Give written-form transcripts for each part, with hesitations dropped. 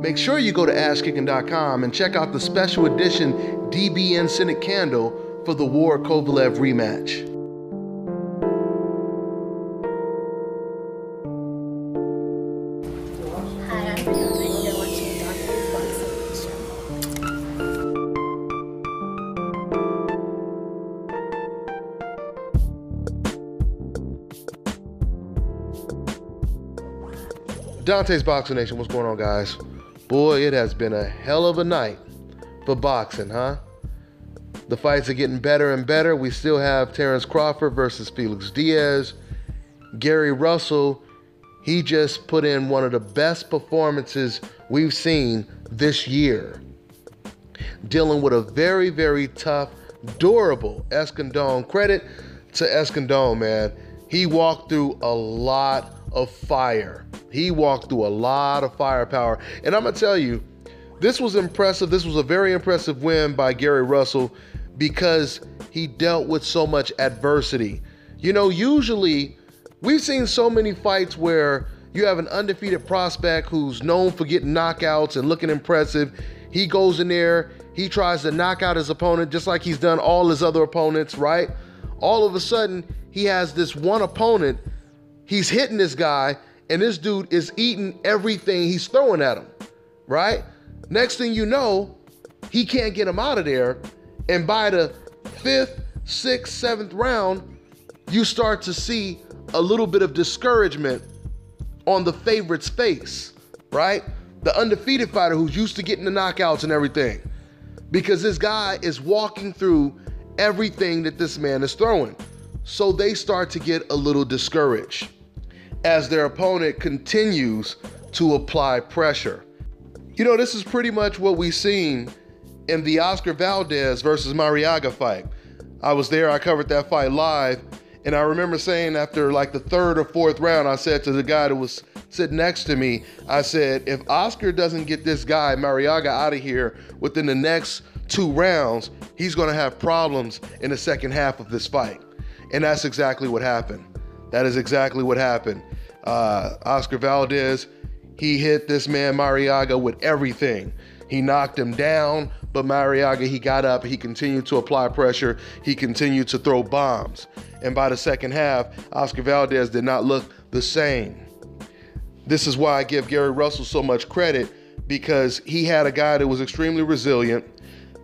Make sure you go to AskKicking.com and check out the special edition DBN Senate candle for the Ward-Kovalev rematch. Hi, I'm Brianna, and you're watching Dante's Boxing Nation. Dante's Boxing Nation, what's going on, guys? Boy, it has been a hell of a night for boxing, huh? The fights are getting better and better. We still have Terrence Crawford versus Felix Diaz. Gary Russell, he just put in one of the best performances we've seen this year, dealing with a very, very tough, durable Escandon. Credit to Escandon, man. He walked through a lot of fire. He walked through a lot of firepower. And I'm going to tell you, this was impressive. This was a very impressive win by Gary Russell because he dealt with so much adversity. You know, usually we've seen so many fights where you have an undefeated prospect who's known for getting knockouts and looking impressive. He goes in there, he tries to knock out his opponent just like he's done all his other opponents, right? All of a sudden, he has this one opponent. He's hitting this guy, and this dude is eating everything he's throwing at him, right? Next thing you know, he can't get him out of there. And by the 5th, 6th, 7th round, you start to see a little bit of discouragement on the favorite's face, right? The undefeated fighter who's used to getting the knockouts and everything. Because this guy is walking through everything that this man is throwing. So they start to get a little discouraged as their opponent continues to apply pressure. You know, this is pretty much what we've seen in the Oscar Valdez versus Marriaga fight. I was there, I covered that fight live, and I remember saying after like the 3rd or 4th round, I said to the guy that was sitting next to me, I said, if Oscar doesn't get this guy, Marriaga, out of here within the next 2 rounds, he's gonna have problems in the second half of this fight. And that's exactly what happened. That is exactly what happened. Oscar Valdez, he hit this man Marriaga with everything. He knocked him down, but Marriaga, he got up, he continued to apply pressure, he continued to throw bombs. And by the second half, Oscar Valdez did not look the same. This is why I give Gary Russell so much credit, because he had a guy that was extremely resilient,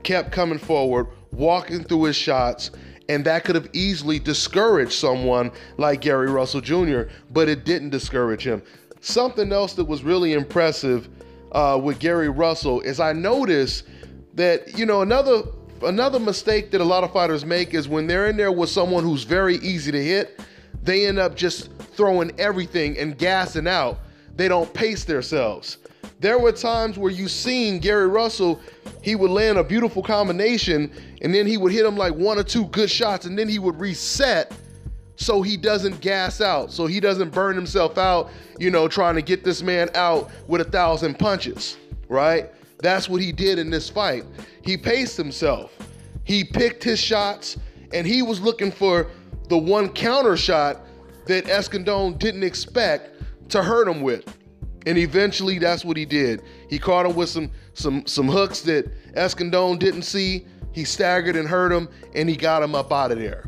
kept coming forward, walking through his shots, and that could have easily discouraged someone like Gary Russell Jr., but it didn't discourage him. Something else that was really impressive with Gary Russell is I noticed that, you know, another mistake that a lot of fighters make is when they're in there with someone who's very easy to hit, they end up just throwing everything and gassing out. They don't pace themselves. There were times where you seen Gary Russell, he would land a beautiful combination and then he would hit him like 1 or 2 good shots and then he would reset so he doesn't gas out, so he doesn't burn himself out, you know, trying to get this man out with 1,000 punches, right? That's what he did in this fight. He paced himself. He picked his shots and he was looking for the one counter shot that Escandon didn't expect to hurt him with. And eventually that's what he did. He caught him with some hooks that Escandon didn't see. He staggered and hurt him, and he got him up out of there.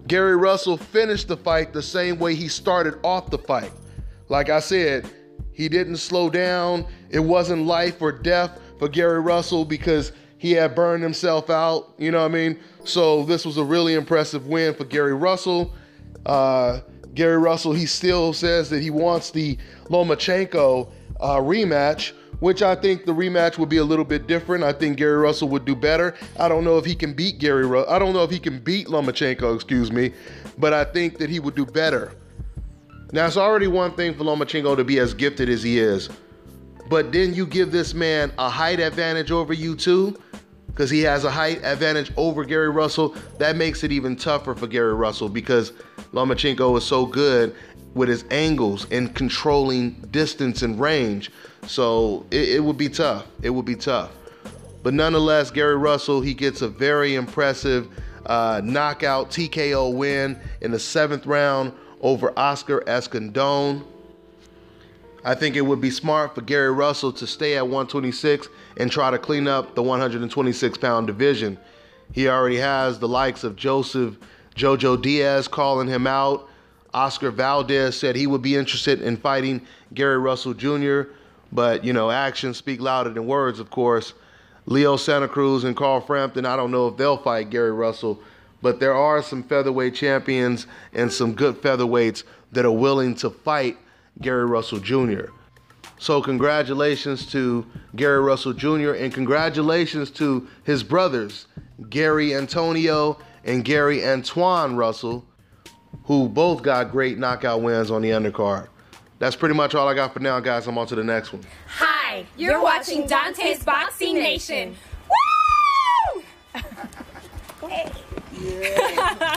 Gary Russell finished the fight the same way he started off the fight. Like I said, he didn't slow down. It wasn't life or death for Gary Russell because he had burned himself out, you know what I mean? So this was a really impressive win for Gary Russell. Gary Russell, he still says that he wants the Lomachenko rematch, which I think the rematch would be a little bit different. I think Gary Russell would do better. I don't know if he can beat I don't know if he can beat Lomachenko, excuse me, but I think that he would do better. Now, it's already one thing for Lomachenko to be as gifted as he is, but then you give this man a height advantage over you too, because he has a height advantage over Gary Russell. That makes it even tougher for Gary Russell because Lomachenko is so good with his angles and controlling distance and range. So it would be tough. It would be tough. But nonetheless, Gary Russell, he gets a very impressive knockout TKO win in the 7th round over Oscar Escandon. I think it would be smart for Gary Russell to stay at 126 and try to clean up the 126-pound division. He already has the likes of Jojo Diaz calling him out. Oscar Valdez said he would be interested in fighting Gary Russell Jr., but, you know, actions speak louder than words, of course. Leo Santa Cruz and Carl Frampton, I don't know if they'll fight Gary Russell, but there are some featherweight champions and some good featherweights that are willing to fight Gary Russell Jr. So congratulations to Gary Russell Jr. and congratulations to his brothers, Gary Antonio and Gary Antoine Russell, who both got great knockout wins on the undercard. That's pretty much all I got for now, guys. I'm on to the next one. Hi, you're watching Dante's Boxing Nation. Woo! Hey. Yeah.